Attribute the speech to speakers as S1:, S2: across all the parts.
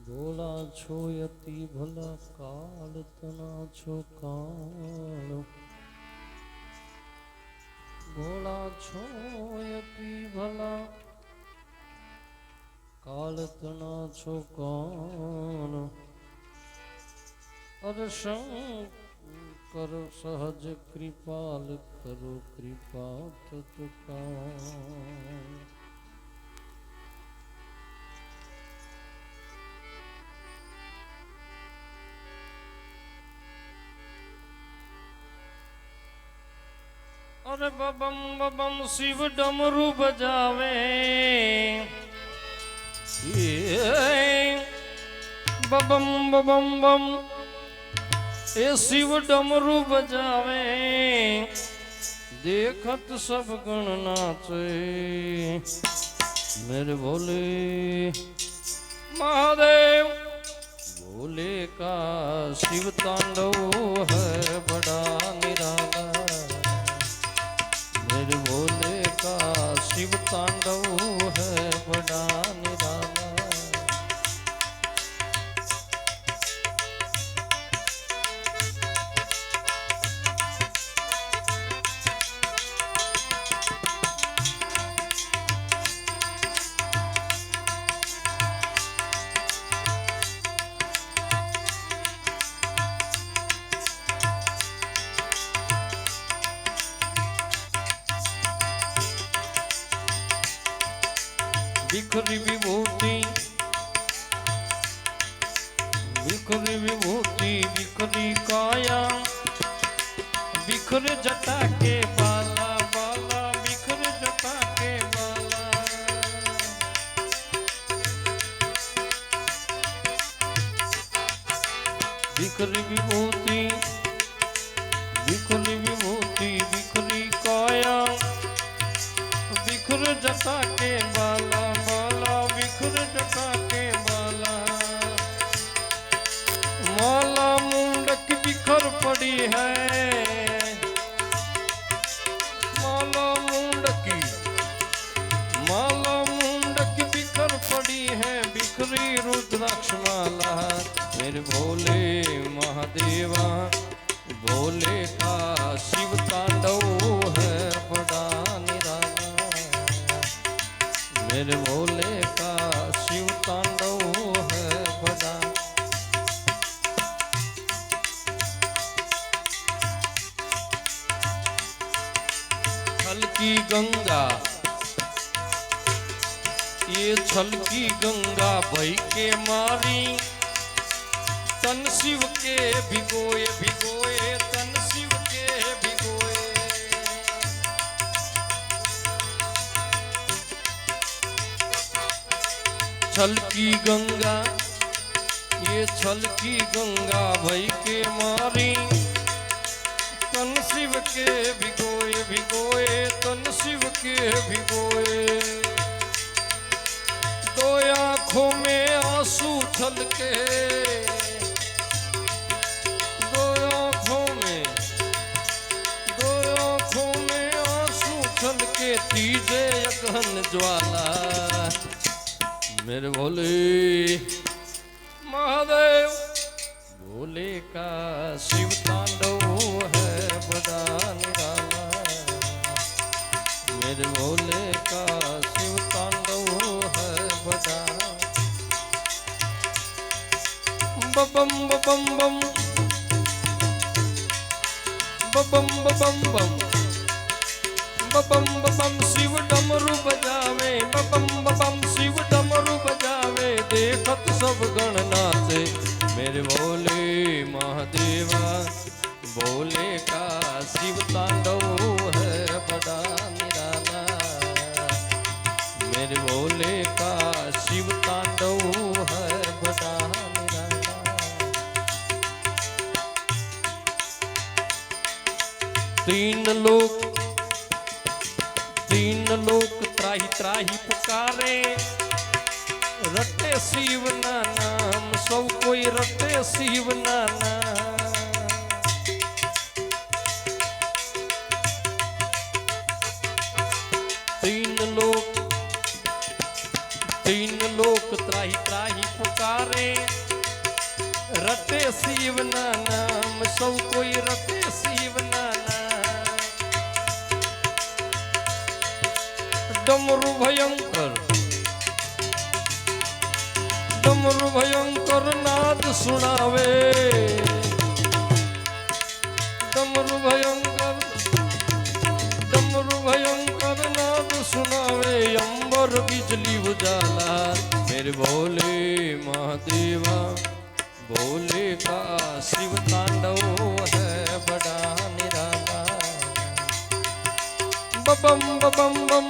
S1: ભોલા છો યતિ ભલા કાળ તના છો કાળ ભોલા છો યતિ ભલા કાળ તના છો કાળ અરે શંકર સહજ કૃપાલ કરો કૃપા તત્કાળ अरे बबम बबम शिव डमरू बजावे बबम बबम बम ए शिव डमरू बजावे देखत सब गण नाचे मेरे भोले महादेव भोले का शिव तांडव है बड़ा निराला मेरे भोले का शिव तांडव है बड़ा निराला बिखरी विभूति बिखरी विभूति बिखरी काया बिखर जटा के बाला बाला बिखर जटा के बाला बिखरी विभूति बिखरी विभूति बिखरी काया बिखर जटा के बाला बिखर जटा के बाला माला मुंडक बिखर पड़ी है माला मुंडक बिखर पड़ी है बिखरी रुद्राक्ष माला मेरे भोले महादेवा भोले का शिव तांडव है बड़ा निराला मेरे भोले का शिव तांडव है बड़ा छलकी गंगा ये छलकी गंगा बही के मारी तन शिव के भिगोए भिगोए तन शिव के भिगोए छलकी गंगा ये छलकी गंगा भई के मारी तन शिव के भिगोए भिगोए तन शिव के भिगोए दो आंखों में आंसू छलके दो आंखों में आंसू छलके तीजे अगहन ज्वाला मेरे भोले महादेव भोले का शिव तांडव है बड़ा निराला मेरे भोले का शिव तांडव है बड़ा बबम बबम बम बबम बबम बम बबम बबम शिव डमरू बजावे बबम बबम शिव डमरू बजावे देखत सब गण नाचे मेरे भोले महादेवा भोले का शिव तांडव है बड़ा निराला मेरे भोले का शिव तांडव है बड़ा निराला तीन लोक त्राही त्राही पुकारे रटे शिव ना नाम सब कोई रटे शिव ना नाम तीन लोक त्राही त्राही पुकारे रटे शिव ना नाम सौ कोई रटे शिव ना नाम डमरू भयंकर नाद सुनावे डमरू भयंकर नाद सुनावे अंबर बिजली उजाला मेरे भोले महादेवा भोले का शिव तांडव है बड़ा निराला बबम बबम बम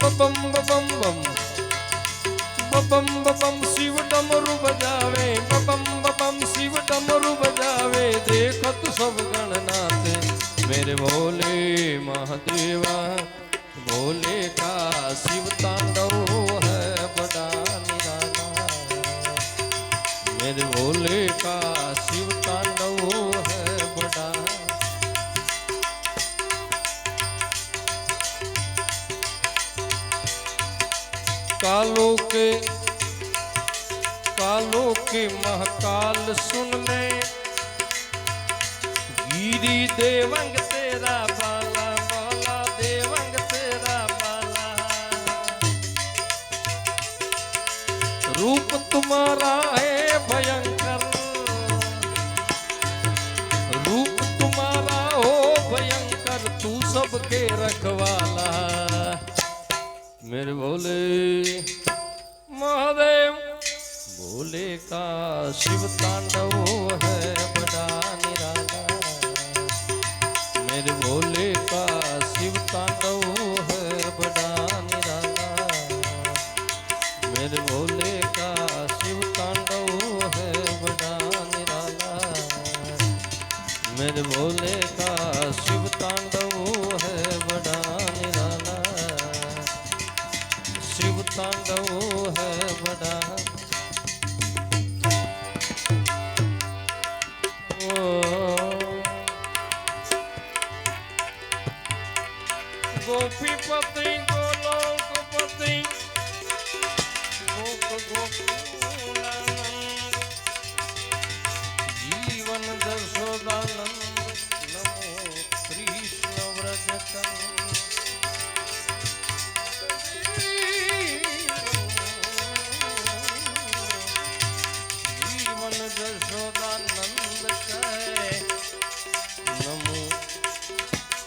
S1: बबम बबम बम बबम बबम शिव डमरू बजावे बबम बबम शिव डमरू बजावे देखत सब गणनाथ मेरे भोले महादेवा भोले का शिव तांडव है बड़ा निराला मेरे भोले का शिव तांडव है बड़ा कालों के महाकाल सुन ले गिरी देवंग तेरा बाला बाला देवंग तेरा बाला रूप तुम्हारा है भयंकर रूप तुम्हारा हो भयंकर तू सबके रखवाला मेरे भोले महादेव भोले का शिव तांडव है बड़ा निराला मेरे भोले का शिव तांडव है बड़ा निराला मेरे भोले का शिव तांडव है बड़ा निराला मेरे भोले का शिव तांडव है बड़ा निराला शिव तांडव है बड़ा गोपीपति गोलोकपति गोप गोकुलानंद जीवन दशोदानंद नमो कृष्ण व्रजतन जीवन दशोदानंद कहे नमो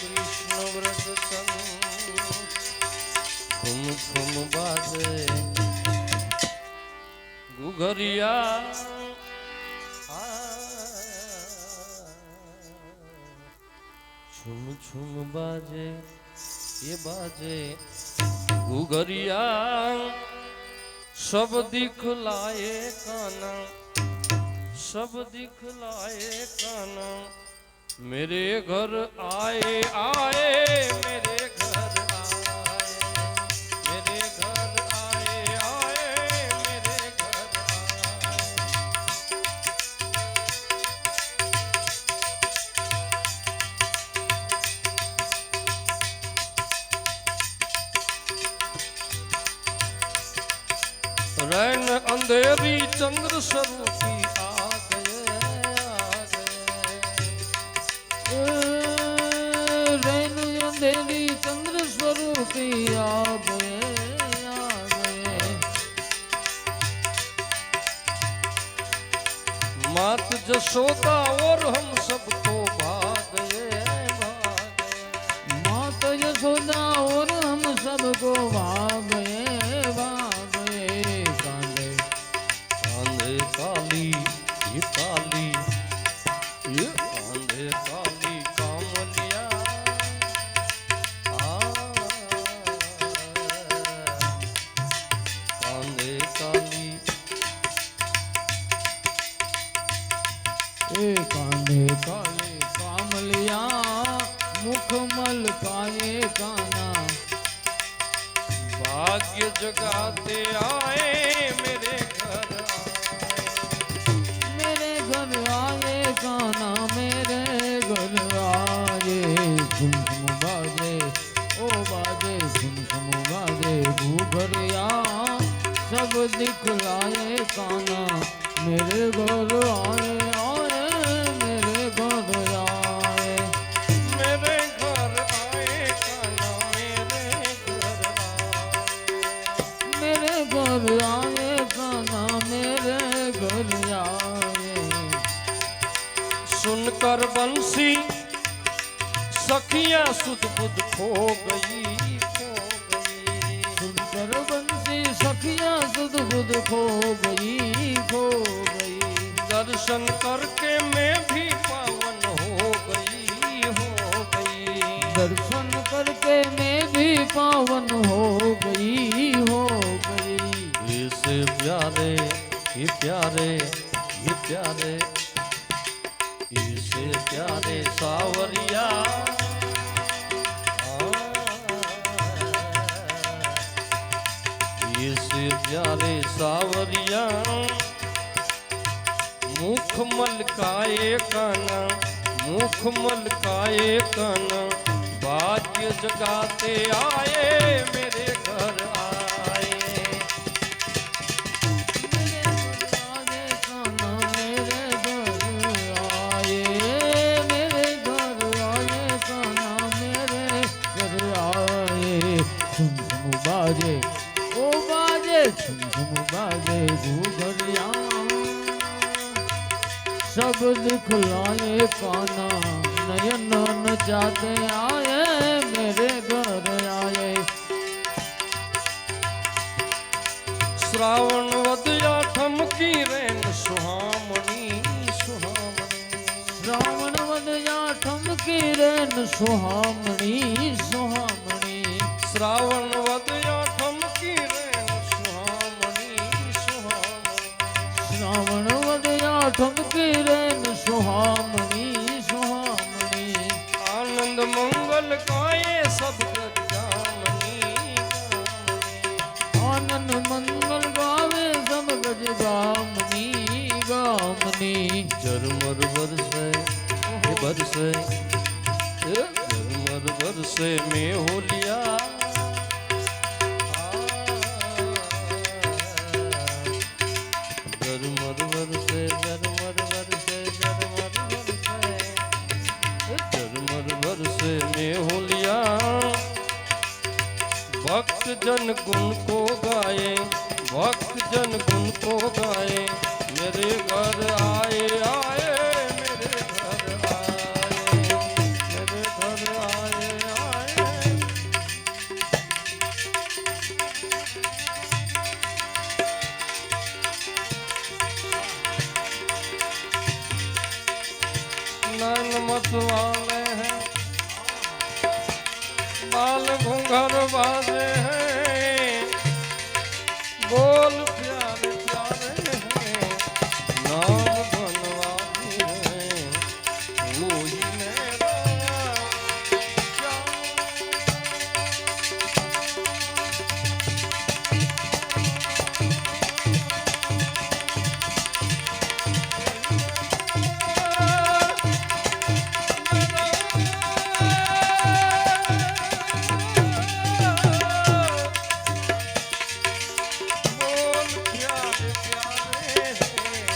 S1: कृष्ण व्रजतन ठुम बाजे गुगरिया छुम बाजे ये बाजे गुगरिया सब दिखलाए काना सब दिखलाए काना मेरे घर आए आए मेरे घर रैन अंधेरी चंद्र स्वरूपी आ गए रैन अंधेरी चंद्र स्वरूपी आ गए मात जसोदा और हम सबको भाग गए मात जसोदा और हम सबको भाग गए काली ये काली ये आंधे काली कामलिया आंधे काली ए कांधे काले कामलिया मुखमल काये काना भाग्य जगाते आए मेरे घर आए गाना मेरे घर आए झुम झुम बाजे ओ बाजे झुम झुम बाजे भूगरिया
S2: दिखलाए काना मेरे घर आए आए मेरे घर आए
S1: मेरे घर आए काना मेरे घर आए।
S2: मेरे घर आए काना मेरे घर आए
S1: सुनकर बंसी सखियां सुध बुध खो गई खो गई।
S2: सुनकर बंसी सखियां सुध बुध खो गई खो गई
S1: दर्शन करके मैं भी पावन हो गई हो गई।
S2: दर्शन करके मैं भी पावन हो गई हो गई।
S1: ऐसे प्यारे ये प्यारे ये प्यारे ऐसे प्यारे सावरिया ऐसे प्यारे सावरिया मुख मलकाए काना मुख मलकाए काना भाग्य जगाते आए मेरे घर आए।
S2: बाजे ओ बाजे झुम झुम बाजे घूघरिया सब दिखलाए काना नयन न जाते आए मेरे घर आए।
S1: श्रावण वदया ठमकी रेन सुहामणी सुहामणी।
S2: श्रावण वदया ठमकी रेन सुहामणी सुहामणी।
S1: श्रावण वदया ठमकी रेन सुहामणी सुहामणी।
S2: श्रावण वदया ठमकी रेन सुहामणी सुहामणी।
S1: आनंद मंगल गाए सब गजामनी
S2: आनंद मंगल गावे सब गज गामनी गामनी।
S1: झरमर बरसे बरसे झरमर बरसे में होलिया झरमर बरसे झरमर बरसे झरमर बरसे झरमर बरसे में होलिया। भक्त जन गुण को गाए भक्त जन गुण को गाए मेरे घर आए आए मेरे घर आए मेरे घर आए आए। नैन मत वाले हैं बाल घूंघर बाजे हैं बोल प्यारे प्यारे हैं नाम बनवानी है वो ही मेरा बोल प्यारे प्यारे हैं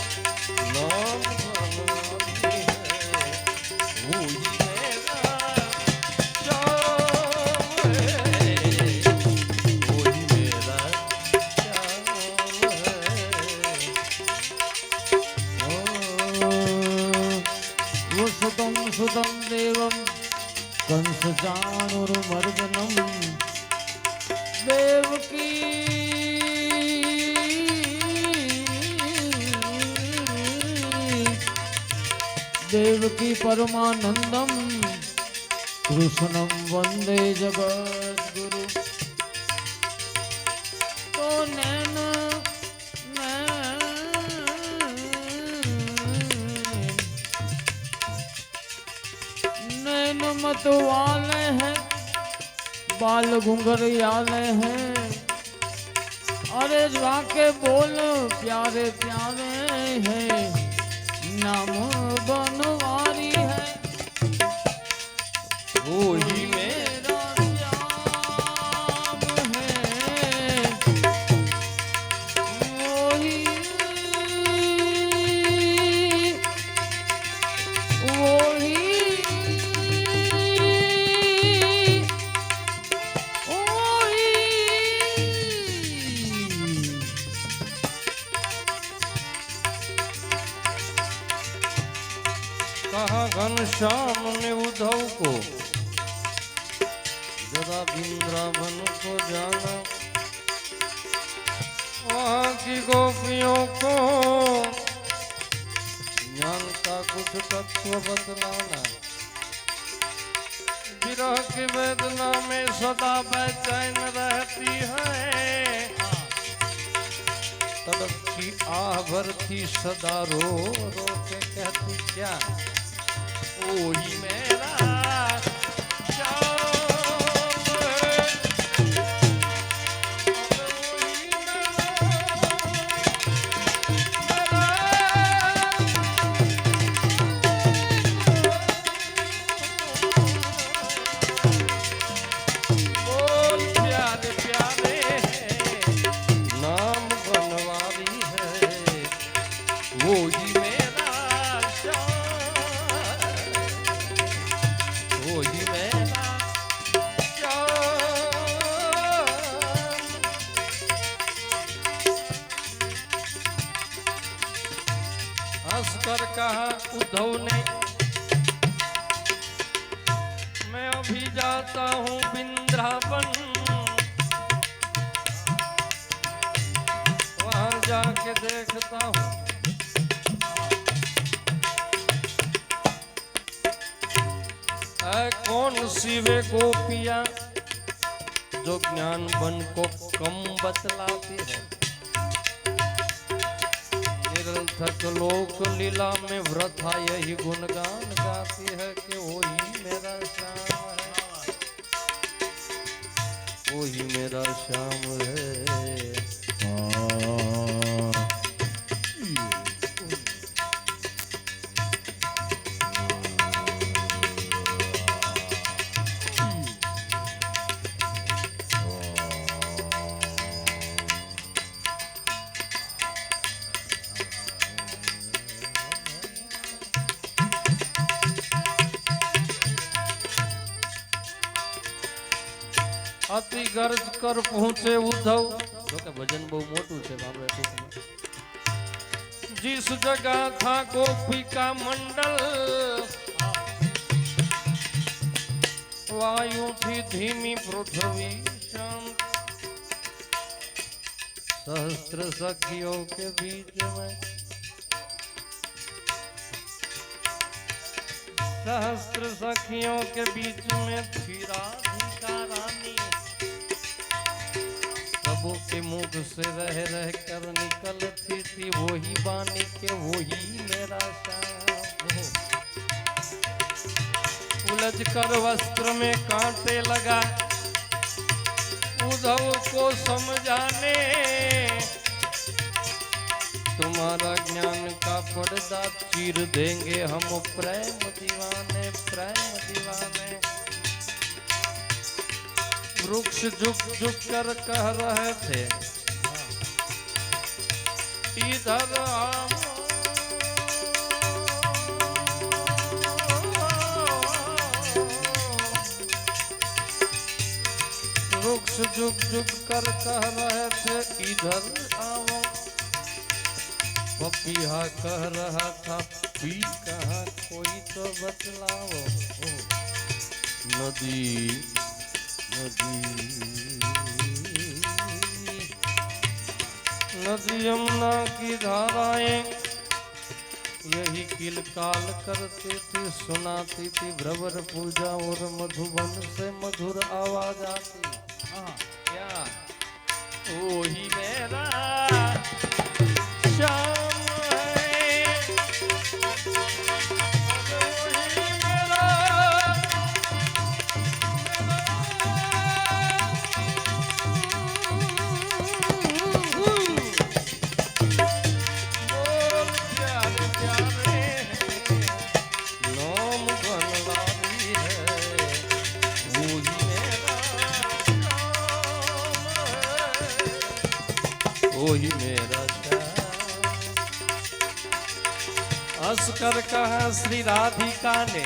S1: नाम बनवानी है वो ही मेरा श्याम है वो ही मेरा श्याम है।
S2: वो सुतम सुतम देवम कंस चाणुर्मर्दनम देवकी देवकी परमानंदम कृष्णम वंदे जगद्गुरु। तो नैन नैन मत वाले हैं बाल घुंघरियाले हैं अरे जाके बोल प्यारे प्यारे हैं नाम बनवारी है
S1: वो ही
S2: मेरा श्याम है
S1: कहा घनश्याम ने उद्धव को, जरा वृंदावन को जाना, वहां की गोपियों को ज्ञान का कुछ तत्व बतलाना। विरह की वेदना में सदा बेचैन रहती है, तड़पती आह भरती सदा रो रो के कहती क्या, वही मेरा श्याम है, वही बोल प्यारे प्यारे नाम बनवारी है, वही मेरा श्याम, वही मेरा श्याम। हंसकर कहा उद्धव ने, मैं अभी जाता हूँ वृंदावन, वहां जाके देखता हूँ है कौन सी वे गोपियां जो ज्ञान बन को कम बतलाती है। निरर्थक लोक लीला में वृथा यही गुणगान गाती है कि वही मेरा श्याम है, वही मेरा श्याम है। अति गर्ज कर पहुंचे उद्धव, जो के भजन बहु मोटू छे बाबा। जिस जगह था गोपी का मंडल, वायु थी धीमी पृथ्वी शांत, सहस्त्र सखियों के बीच में, सहस्त्र सखियों के बीच में थी राधिका रानी। प्रभु के मुख से रह रह कर निकलती थी वही बानी के वही मेरा श्याम। उलझ कर वस्त्र में कांटे लगा उद्धव को समझाने, तुम्हारा ज्ञान का पर्दा चीर देंगे हम प्रेम दीवाने, प्रेम दीवाने। वृक्ष झुक झुक कर कह रहे थे इधर आओ, वृक्ष झुक झुक कर कह रहे थे इधर आओ। पपीहा कह रहा था पी कहा कोई तो बतलाओ। नदी नदी यमुना की धाराएं यही किलकाल करती थी, सुनाती थी भ्रवर पूजा और मधुबन से मधुर आवाज आती। क्या वही मेरा श्याम वही मेरा श्याम। हंसकर कहा श्री राधिका ने,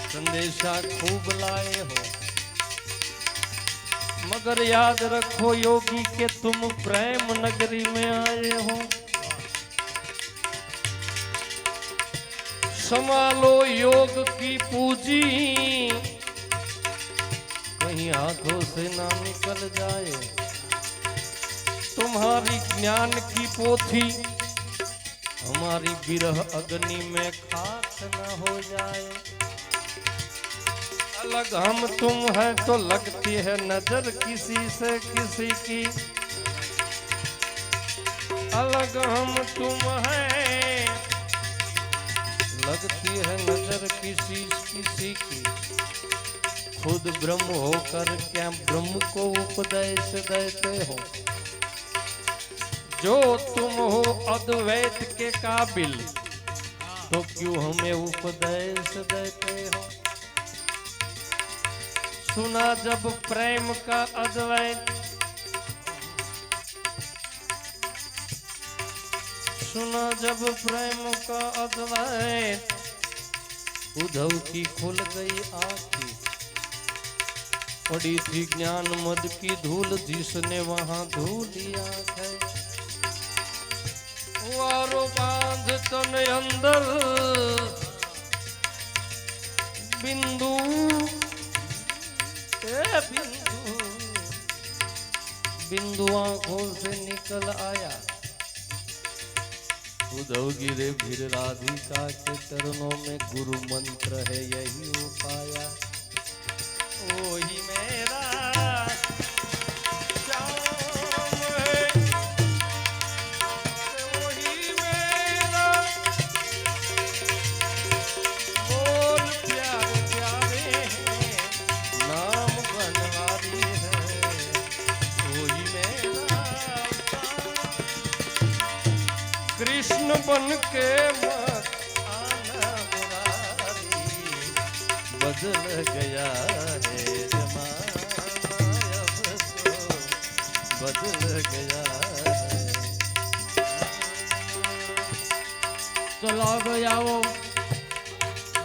S1: संदेशा खूब लाए हो, मगर याद रखो योगी के तुम प्रेम नगरी में आए हो। संभालो योग की पूंजी, कहीं हाथों से ना निकल जाए। तुम्हारी ज्ञान की पोथी हमारी विरह अग्नि में खाक न हो जाए। अलग हम तुम है तो लगती है नजर किसी से किसी की, अलग हम तुम है लगती है नजर किसी किसी की। खुद ब्रह्म होकर क्या ब्रह्म को उपदेश देते हो? जो तुम हो अद्वैत के काबिल तो क्यों हमें उपदेश देते हो? सुना जब प्रेम का अद्वैत, सुना जब प्रेम का अद्वैत, उद्धव की खुल गई आँखें। पड़ी थी ज्ञान मद की धूल, जिसने वहां धूल लिया है। वारो बांध तन अंदर बिंदु बिंदु, बिंदु आंखों से निकल आया। उद्धव गिरे फिर राधिका के चरणों में, गुरु मंत्र है यही उपाया। वही मेरा श्याम है, वही मेरा बोल प्यारे प्यारे हैं, नाम बनवारी है। वही मेरा कृष्ण बन के मत आना मुरारी, बदल गया है जमाना अब तो बदल गया है।
S2: चला गया वो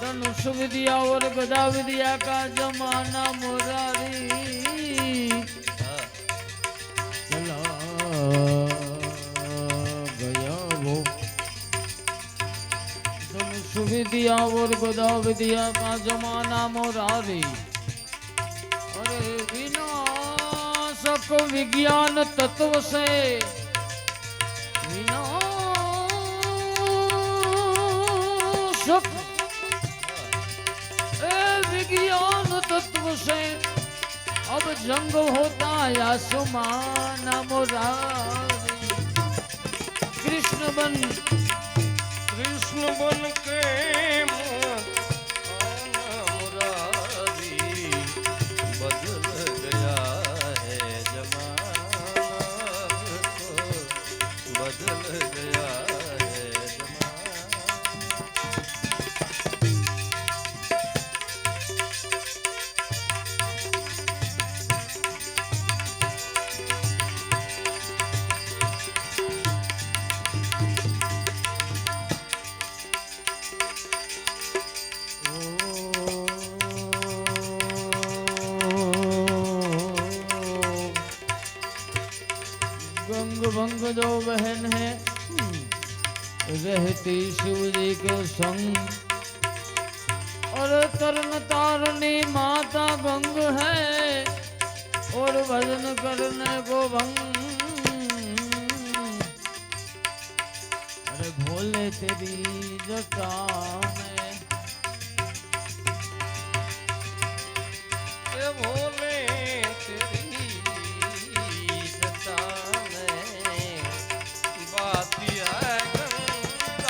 S2: धनुष विद्या और गदा विद्या का जमाना मुरारी। चला गया वो धनुष विद्या और गदा विद्या का जमाना मुरारी। अरे विनाशक विज्ञान तत्व से, विज्ञान तत्व से अब जंग होता या सुमाना मुरारी। कृष्ण बन
S1: के मत आना मुरारी, बदल गया है जमाना अब तो बदल गया है जमाना।
S2: गंग भंग जो बहन है रहती शिव जी के संग, और तरन तारनी माता गंग है और भजन करने को भंग। अरे भोले तेरी जटा में,
S1: भोले तेरी जटा में बाती है गंगा।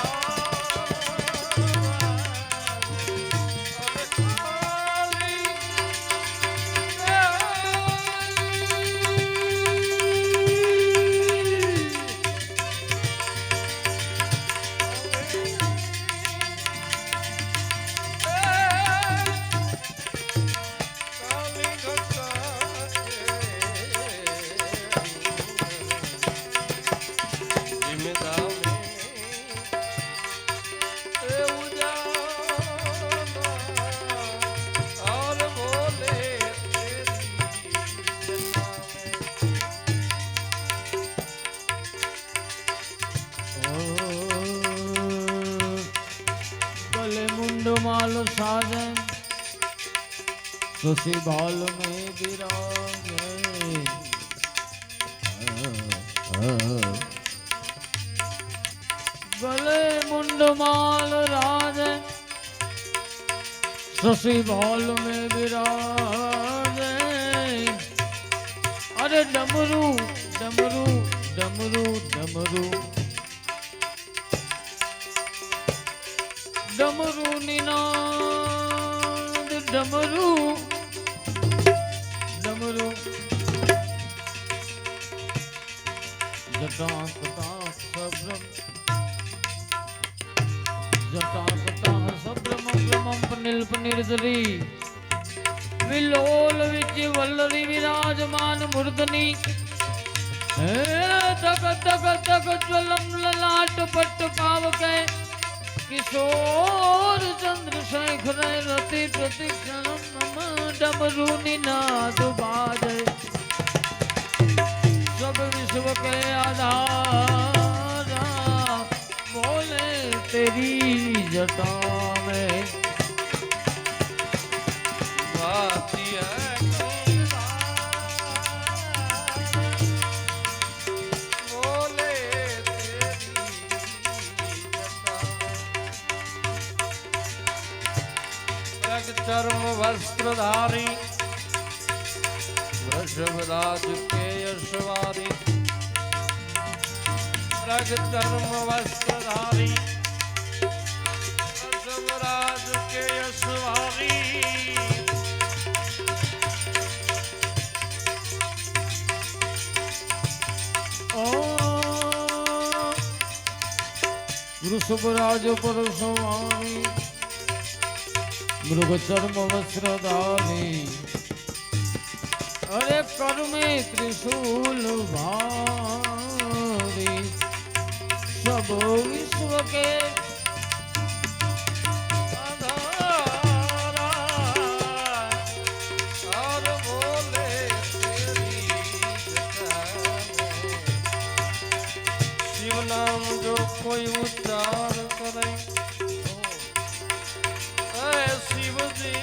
S2: माल साजे शशि बाल में विराजे गले मुंड माल राजे शशि बाल में विराजे अरे डमरू डमरू डमरू डमरू डमरू निनाद डमरू डमरू जटा कटा सब्रम जटा कटा सब्रम ब्रह्मम पनिल्प निर्जरी विलोल विच वल्लरी विराजमान मूर्धनि तक तक तक ज्वलम ललाट पट्ट पावके किशोर चंद्रशेखर रति प्रतिक्षण डमरू निनाद बाजे सब विश्व के आधारा बोले तेरी जटा में
S1: भाती है बोले तेरी जटा रग चर्म वस्त्रधारी वृषभराज के यशवारी रग चर्म वस्त्रधारी वृषभराज के यशवारी
S2: वृषभराज परशुवाणी मृग चर्म वस्त्रधारी अरे कर में त्रिशूल भारी सब विश्व के
S1: आधारा और बोले तेरी जटा में। शिव नाम जो कोई उच्चार करे ऐ शिव जी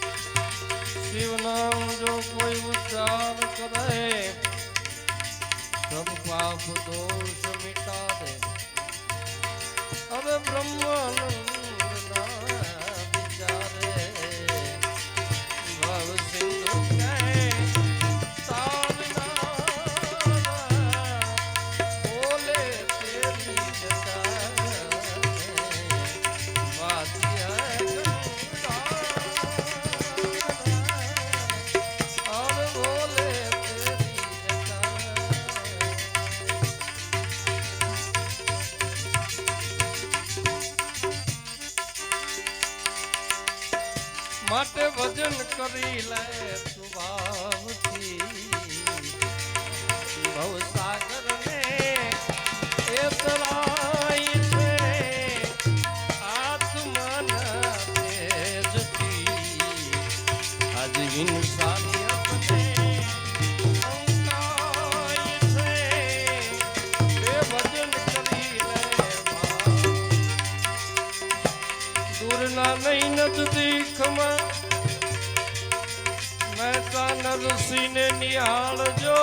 S1: शिव नाम जो कोई उच्चार करे सब पाप दोष मिटा दे अबे ब्रह्मानंद ना विचारे भव सिंधु के तारना बोले तेरी जटा बाती है गंगा और बोले तेरी जटा માટે ભજન કરી લે સુભાવથી ભવસાગર ને એ તરાઈ છે આત્માના તેજથી આજ ઇન્સાનિયત ને અંકાય છે એ ભજન કરી લે દૂરના નહીં નજદીકમાં મહેતા નરસિંહને નિહાળજો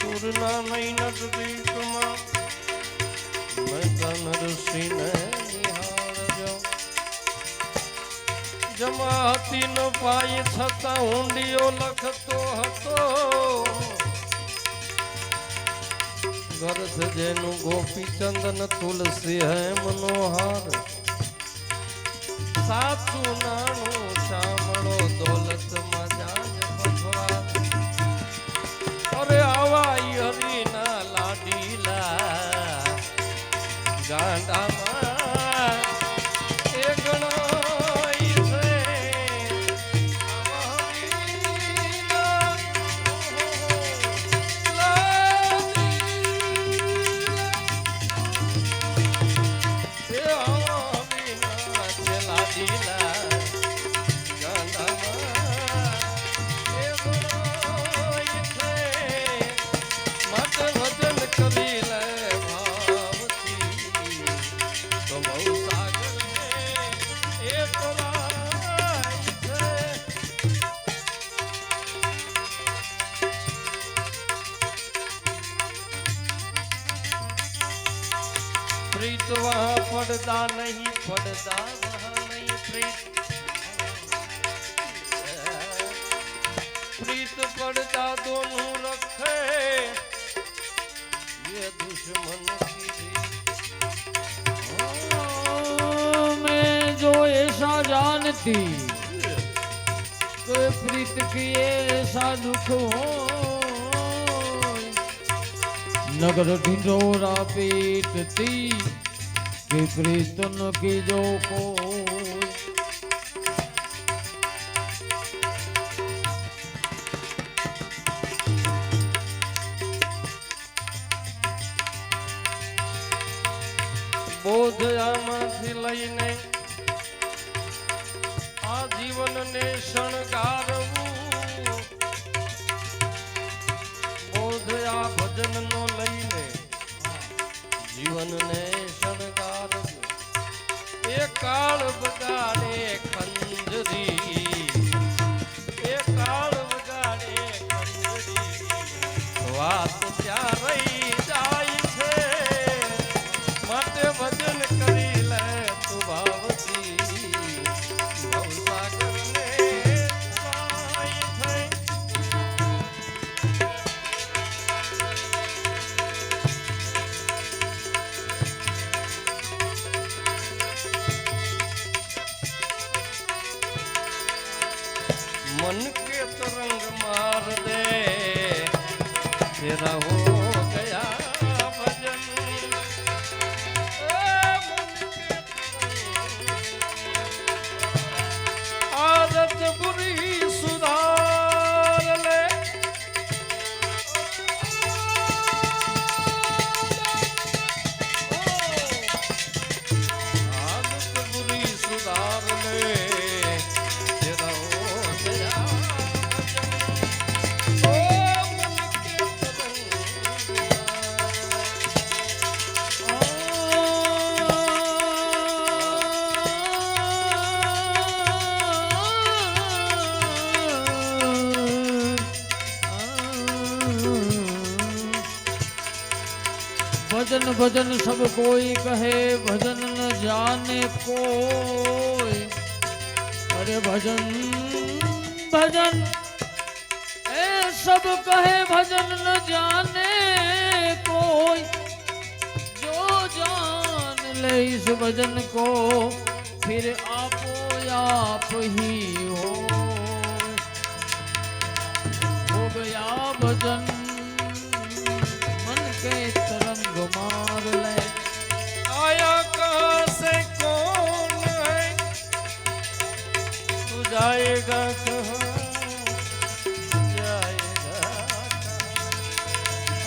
S1: દૂરના નહીં નજદીકમાં મહેતા નરસિંહને નિહાળજો જમાતી નો પાય છતાં ઊંડિયો લખતો હતો ગરજ જેનું ગોપીચંદન તુલસી હે મનોહર સાચું નાનું શામળો દોલતમાં જાજ ભગવાન અરે આવાઈ હરીના લાડીલા ગાંડામાં એ ગણાય છે આવા હરીના લાડીલા प्रीत वहाँ पड़ता नहीं, पड़ता वहाँ नहीं प्रीत। प्रीत पड़ता दोनों रखे, ये दुश्मन की
S2: मैं जो ऐसा जानती तो प्रीत की ऐसा दुख हो, नगर ढिंढोरा पीटती कि प्रीतन की जो कोई।
S1: બોધ આમાંથી લઈને આ જીવનને શણગારવું, બોધ આ ભજનનો લઈને જીવનને શણગારવું, એ કાળ બગાડે ખંજરી, એ કાળ બગાડે ખંજરી, વાત ત્યાં રહી જાય છે, માટે ભજન કરી લે તું ભાવથી, ભવસાગરને પાય થઈ। मन के तरंग मार दे तेरा हो गया भजन, आदत बुरी सुधार ले, आदत बुरी सुधार ले तेरा हो गया भजन। ओ मन के तरंग
S2: भजन भजन सब कोई कहे, भजन न जाने कोई। अरे भजन भजन ए सब कहे, भजन न जाने कोई। जो जान ले इस भजन को फिर आपो आप ही हो गया भजन। मन के तरंग मार ले,
S1: आया कहाँ से कौन है, तू जाएगा कहाँ, जाएगा कहाँ?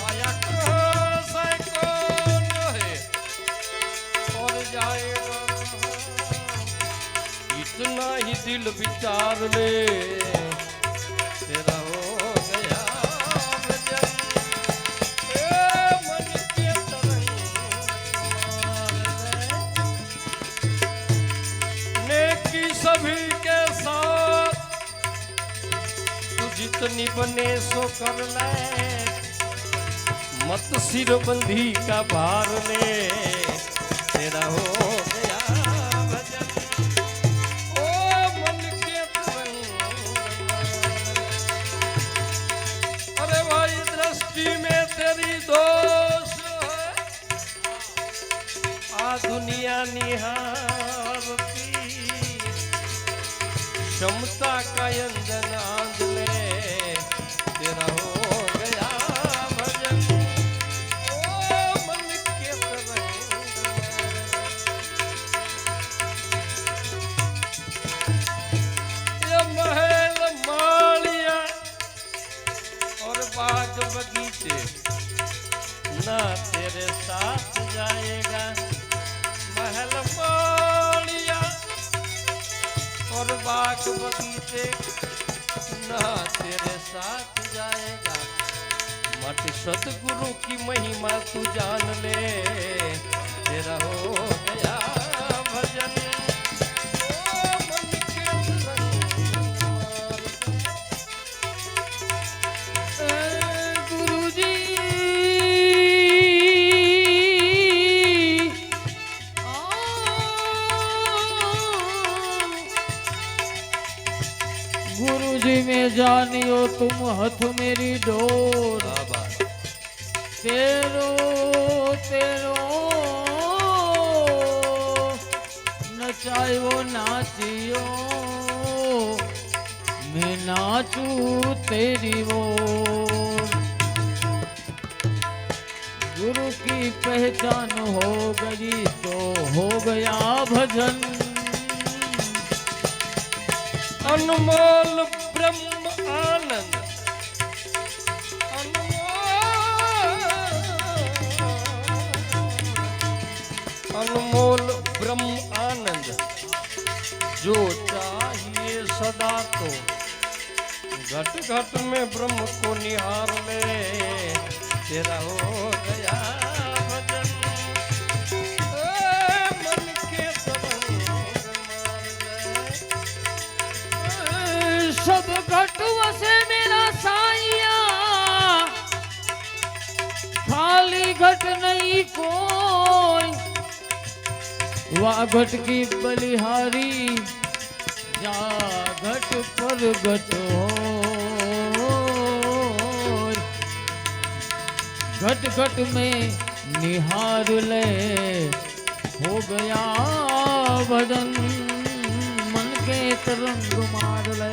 S1: आया कहाँ से कौन है और जाएगा कहाँ? इतना ही दिल विचार ले तेरा हो गया भजन। ए मन के तरंग नेकी सभी के साथ तू जितनी बने सो कर ले, मत सिर बंधी का भार ले तेरा हो गया भजन। ओ मन के तरंग, अरे भाई दृष्टि में तेरी दोष है, आ दुनिया निहारती, क्षमता का अंजन आंध ले तेरा हो गया भजन। ओ मन के तरंग, ये महल मालिया और बाग बगीचे ना तेरे साथ जाएगा, महल मालिया और बाग बगीचे ना तेरे साथ जाएगा, मत सतगुरु की महिमा तू जान ले तेरा हो गया भजन। ओ मन के तरंग
S2: में जानियो तुम हथ मेरी डोर
S1: बाबा
S2: तेरो तेरो नचायो नाचियो मैं नाचू तेरी ओर गुरु की पहचान हो गई तो हो गया भजन
S1: अनमोल ब्रह्म आनंद अनमोल ब्रह्म आनंद जो चाहिए सदा तो घट घट में ब्रह्म को निहार ले तेरा हो गया भजन मन के तरंग
S2: सब घट वसे मेरा साइया खाली घट नहीं कोई वाह घट की बलिहारी जा घट पर घट होय। घट घट में निहार ले हो गया भजन मन के तरंग मार ले